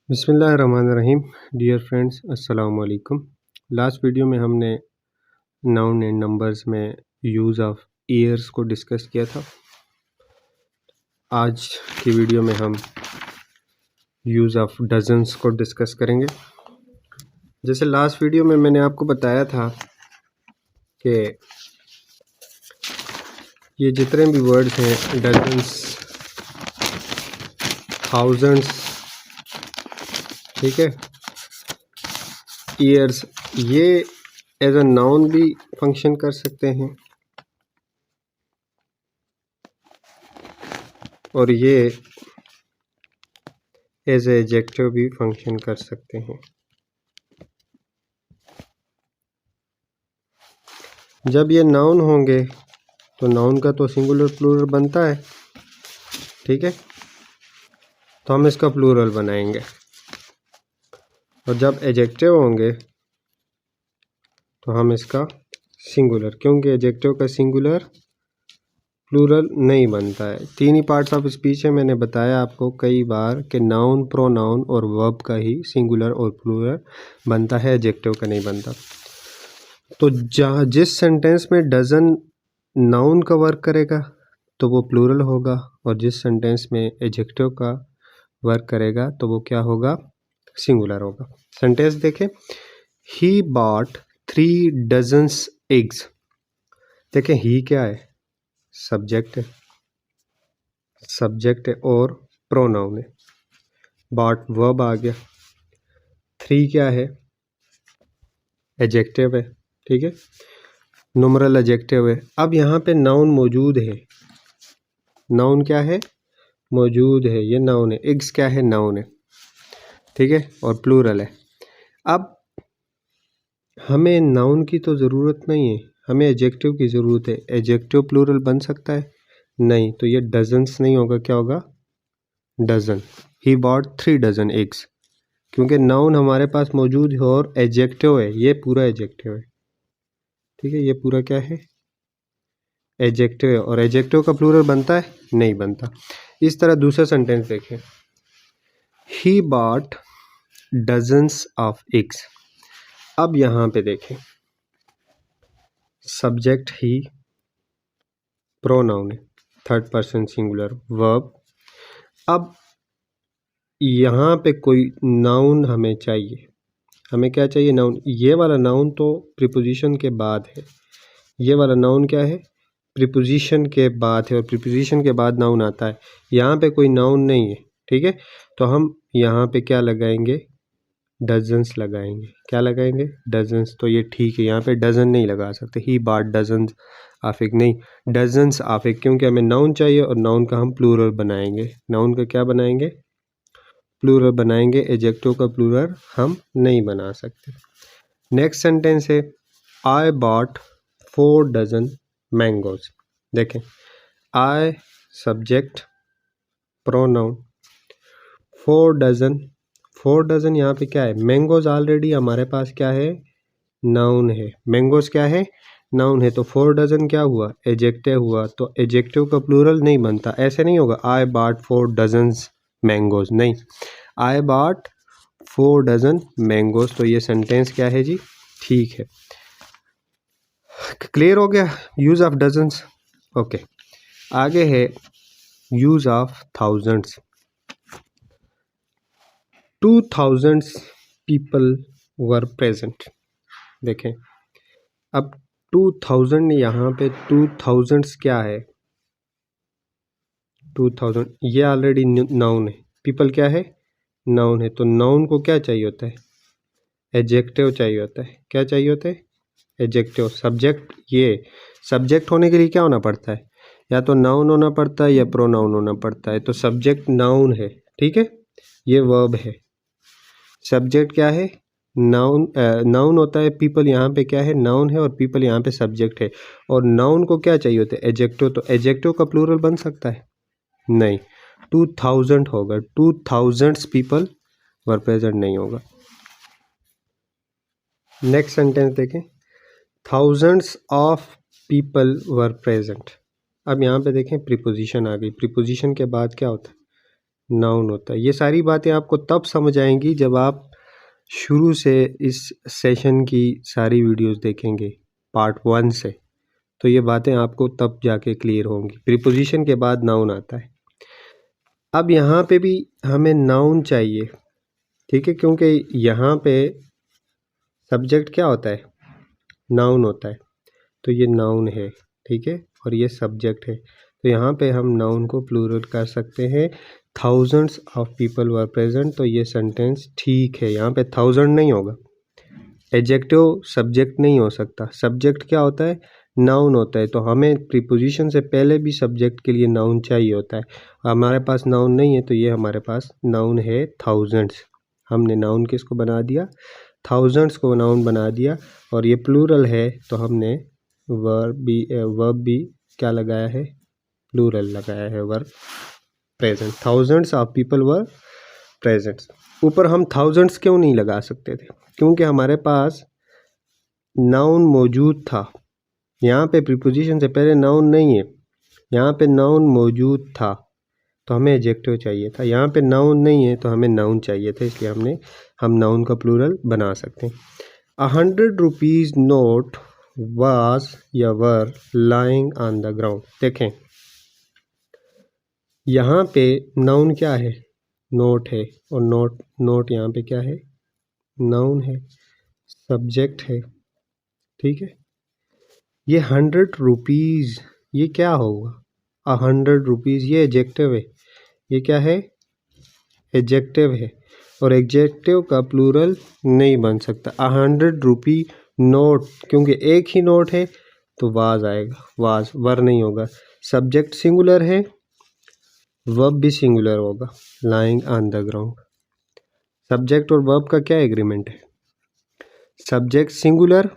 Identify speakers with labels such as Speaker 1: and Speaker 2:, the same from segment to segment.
Speaker 1: बिस्मिल्लाहिर्रहमानिर्रहीम। Dear friends, अस्सलाम वालेकुम। लास्ट वीडियो में हमने नाउन एंड नंबर्स में यूज़ ऑफ ईयर्स को डिस्कस किया था। आज की वीडियो में हम यूज़ ऑफ डजन्स को डिस्कस करेंगे। जैसे लास्ट वीडियो में मैंने आपको बताया था कि ये जितने भी वर्ड्स हैं, डजन्स, थाउजेंड्स, ठीक है, ईयर्स, ये एज अ नाउन भी फंक्शन कर सकते हैं और ये एज ए एडजेक्टिव भी फंक्शन कर सकते हैं। जब ये नाउन होंगे तो नाउन का तो सिंगुलर प्लूरल बनता है, ठीक है, तो हम इसका प्लूरल बनाएंगे। और जब एडजेक्टिव होंगे तो हम इसका सिंगुलर, क्योंकि एडजेक्टिव का सिंगुलर प्लूरल नहीं बनता है। तीन ही पार्ट्स ऑफ स्पीच है, मैंने बताया आपको कई बार कि नाउन, प्रोनाउन और वर्ब का ही सिंगुलर और प्लूरल बनता है, एडजेक्टिव का नहीं बनता। तो जहाँ जिस सेंटेंस में डजन नाउन का वर्क करेगा तो वो प्लूरल होगा, और जिस सेंटेंस में एडजेक्टिव का वर्क करेगा तो वो क्या होगा, सिंगुलर होगा। सेंटेंस देखें, ही बॉट 3 डजन्स एग्स। देखें, ही क्या है, सब्जेक्ट है, सब्जेक्ट है और प्रोनाउन है। बॉट वर्ब आ गया, 3 क्या है, एडजेक्टिव है, ठीक है, नुमरल एडजेक्टिव है। अब यहाँ पे नाउन मौजूद है, नाउन क्या है, मौजूद है, ये नाउन है। एग्स क्या है, नाउन है, ठीक है, और प्लूरल है। अब हमें नाउन की तो ज़रूरत नहीं है, हमें एडजेक्टिव की ज़रूरत है। एडजेक्टिव प्लूरल बन सकता है, नहीं, तो ये डजन्स नहीं होगा, क्या होगा, dozen. He bought 3 dozen eggs, क्योंकि नाउन हमारे पास मौजूद है और एडजेक्टिव है, ये पूरा एडजेक्टिव है, ठीक है, ये पूरा क्या है, एडजेक्टिव है। और एडजेक्टिव का प्लूरल बनता है, नहीं बनता। इस तरह दूसरा सेंटेंस देखें, he bought dozens of eggs. अब यहाँ पे देखें, सब्जेक्ट ही, प्रोनाउन है, थर्ड पर्सन सिंगुलर, वर्ब। अब यहाँ पे कोई नाउन हमें चाहिए, हमें क्या चाहिए, नाउन। ये वाला नाउन तो प्रीपोजिशन के बाद है, ये वाला नाउन क्या है, प्रीपोजिशन के बाद है, और प्रीपोजिशन के बाद नाउन आता है। यहाँ पे कोई नाउन नहीं है, ठीक है, तो हम यहाँ पे क्या लगाएंगे, डजन्स लगाएंगे। क्या लगाएंगे, डजन्स। तो ये ठीक है, यहाँ पे डजन नहीं लगा सकते, he bought dozens of egg, नहीं, डजन्स ऑफ एग, क्योंकि हमें नाउन चाहिए और नाउन का हम प्लूरल बनाएंगे। नाउन का क्या बनाएंगे, प्लूरल बनाएंगे, एडजेक्टिव का प्लूरल हम नहीं बना सकते। नेक्स्ट सेंटेंस है, आई बॉट 4 डजन मैंगोज। देखें, I subject, pronoun, 4 dozen, 4 dozen यहाँ पे क्या है, मैंगोज ऑलरेडी हमारे पास क्या है, नाउन है। मैंगोज क्या है, नाउन है, तो 4 डजन क्या हुआ, एडजेक्टिव हुआ, तो एडजेक्टिव का प्लूरल नहीं बनता। ऐसे नहीं होगा, आई बॉट 4 डजन्स मैंगोज, नहीं, आई बॉट 4 डजन मैंगोज। तो ये सेंटेंस क्या है जी, ठीक है, क्लियर हो गया यूज ऑफ डजन्स। ओके, आगे है use of thousands. 2000 people were present. देखें, अब 2000 यहाँ पे 2000 क्या है, 2000 ये ऑलरेडी नाउन है, पीपल क्या है, नाउन है, तो नाउन को क्या चाहिए होता है, एडजेक्टिव चाहिए होता है। क्या चाहिए होता है, एडजेक्टिव। सब्जेक्ट, ये सब्जेक्ट होने के लिए क्या होना पड़ता है, या तो नाउन होना पड़ता है या प्रोनाउन होना पड़ता है। तो सब्जेक्ट नाउन है, ठीक है, ये वर्ब है। सब्जेक्ट क्या है, नाउन, नाउन होता है, पीपल यहाँ पे क्या है, नाउन है, और पीपल यहाँ पे सब्जेक्ट है। और नाउन को क्या चाहिए होता है, एडजेक्टिव। तो एडजेक्टिव का प्लूरल बन सकता है, नहीं, 2000 होगा, 2000 पीपल वर प्रेजेंट नहीं होगा। नेक्स्ट सेंटेंस देखें, thousands of people were present. अब यहाँ पे देखें, प्रीपोजिशन आ गई। प्रीपोजिशन के बाद क्या होता है, नाउन होता है। ये सारी बातें आपको तब समझ आएंगी जब आप शुरू से इस सेशन की सारी वीडियोस देखेंगे पार्ट 1 से, तो ये बातें आपको तब जाके क्लियर होंगी। प्रीपोजिशन के बाद नाउन आता है। अब यहाँ पे भी हमें नाउन चाहिए, ठीक है, क्योंकि यहाँ पे सब्जेक्ट क्या होता है, नाउन होता है, तो ये नाउन है, ठीक है, और ये सब्जेक्ट है। तो यहाँ पे हम नाउन को प्लूरल कर सकते हैं, thousands of people were present. तो ये सेंटेंस ठीक है, यहाँ पे थाउजेंड नहीं होगा, एडजेक्टिव सब्जेक्ट नहीं हो सकता। सब्जेक्ट क्या होता है, नाउन होता है। तो हमें प्रीपोजिशन से पहले भी सब्जेक्ट के लिए नाउन चाहिए होता है। हमारे पास नाउन नहीं है, तो ये हमारे पास नाउन है थाउजेंड्स। हमने नाउन किसको बना दिया, थाउजेंड्स को नाउन बना दिया। और ये प्लूरल है, तो हमने वर्ब भी क्या लगाया है, प्लूरल लगाया है, verb present. Thousands of people were present. ऊपर हम थाउजेंड्स क्यों नहीं लगा सकते थे, क्योंकि हमारे पास नाउन मौजूद था। यहाँ पे प्रीपोजिशन से पहले नाउन नहीं है, यहाँ पे नाउन मौजूद था, तो हमें एडजेक्टिव चाहिए था। यहाँ पे नाउन नहीं है, तो हमें नाउन चाहिए था, इसलिए हम नाउन का प्लूरल बना सकते हैं। 100 रुपीज़ नोट वाज या were lying on the ground. देखें यहाँ पे नाउन क्या है, नोट है, और नोट यहाँ पे क्या है, नाउन है, सब्जेक्ट है, ठीक है। ये 100 रुपीज़, ये क्या होगा, 100 रुपीज़, ये एडजेक्टिव है, ये क्या है, एडजेक्टिव है, और एडजेक्टिव का प्लूरल नहीं बन सकता। 100 रुपी नोट, क्योंकि एक ही नोट है, तो वाज आएगा, वाज, वर नहीं होगा। सब्जेक्ट सिंगुलर है, वर्ब भी सिंगुलर होगा, lying on the ground. Subject और वर्ब का क्या एग्रीमेंट है, सब्जेक्ट सिंगुलर,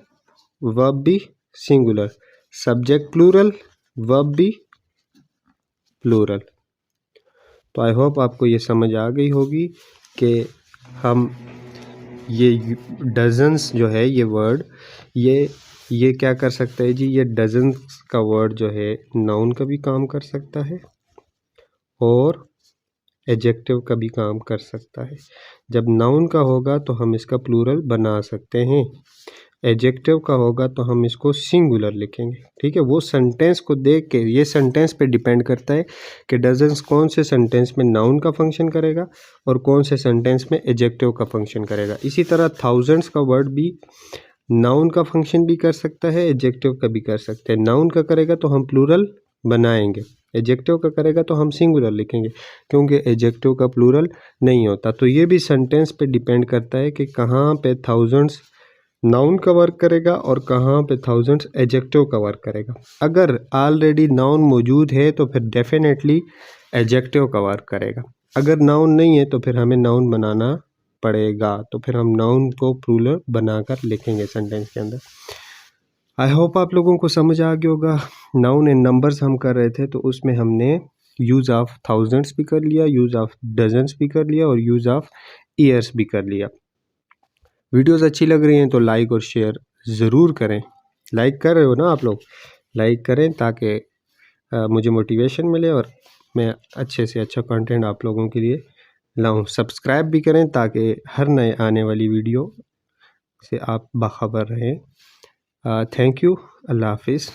Speaker 1: वर्ब भी सिंगुलर, सब्जेक्ट प्लूरल, वर्ब भी प्लूरल। तो आई होप आपको ये समझ आ गई होगी कि हम ये डजन्स जो है, ये वर्ड, ये क्या कर सकता है जी, ये डजन्स का वर्ड जो है नाउन का भी काम कर सकता है और एडजेक्टिव का भी काम कर सकता है। जब नाउन का होगा तो हम इसका प्लूरल बना सकते हैं, एडजेक्टिव का होगा तो हम इसको सिंगुलर लिखेंगे, ठीक है। वो सेंटेंस को देख के, ये सेंटेंस पे डिपेंड करता है कि डजन्स कौन से सेंटेंस में नाउन का फंक्शन करेगा और कौन से सेंटेंस में एडजेक्टिव का फंक्शन करेगा। इसी तरह थाउजेंड्स का वर्ड भी नाउन का फंक्शन भी कर सकता है, एडजेक्टिव का भी कर सकते हैं। नाउन का करेगा तो हम प्लूरल बनाएंगे, एडजेक्टिव का करेगा तो हम सिंगुलर लिखेंगे, क्योंकि एडजेक्टिव का प्लूरल नहीं होता। तो ये भी सेंटेंस पे डिपेंड करता है कि कहाँ पे थाउजेंड्स नाउन का वर्क करेगा और कहाँ पे थाउजेंड्स एडजेक्टिव का वर्क करेगा। अगर ऑलरेडी नाउन मौजूद है तो फिर डेफिनेटली एडजेक्टिव का वर्क करेगा। अगर नाउन नहीं है तो फिर हमें नाउन बनाना पड़ेगा, तो फिर हम नाउन को प्लूरल बनाकर लिखेंगे सेंटेंस के अंदर। आई होप आप लोगों को समझ आ गया होगा। नाउन एंड नंबर्स हम कर रहे थे, तो उसमें हमने यूज़ ऑफ थाउजेंड्स भी कर लिया, यूज़ ऑफ डजन्स भी कर लिया और यूज़ ऑफ ईयर्स भी कर लिया। वीडियोस अच्छी लग रही हैं तो लाइक और शेयर ज़रूर करें। लाइक कर रहे हो ना आप लोग, लाइक करें ताकि मुझे मोटिवेशन मिले और मैं अच्छे से अच्छा कंटेंट आप लोगों के लिए लाऊं। सब्सक्राइब भी करें ताकि हर नए आने वाली वीडियो से आप बाखबर रहें। थैंक यू, अल्लाह हाफिज़।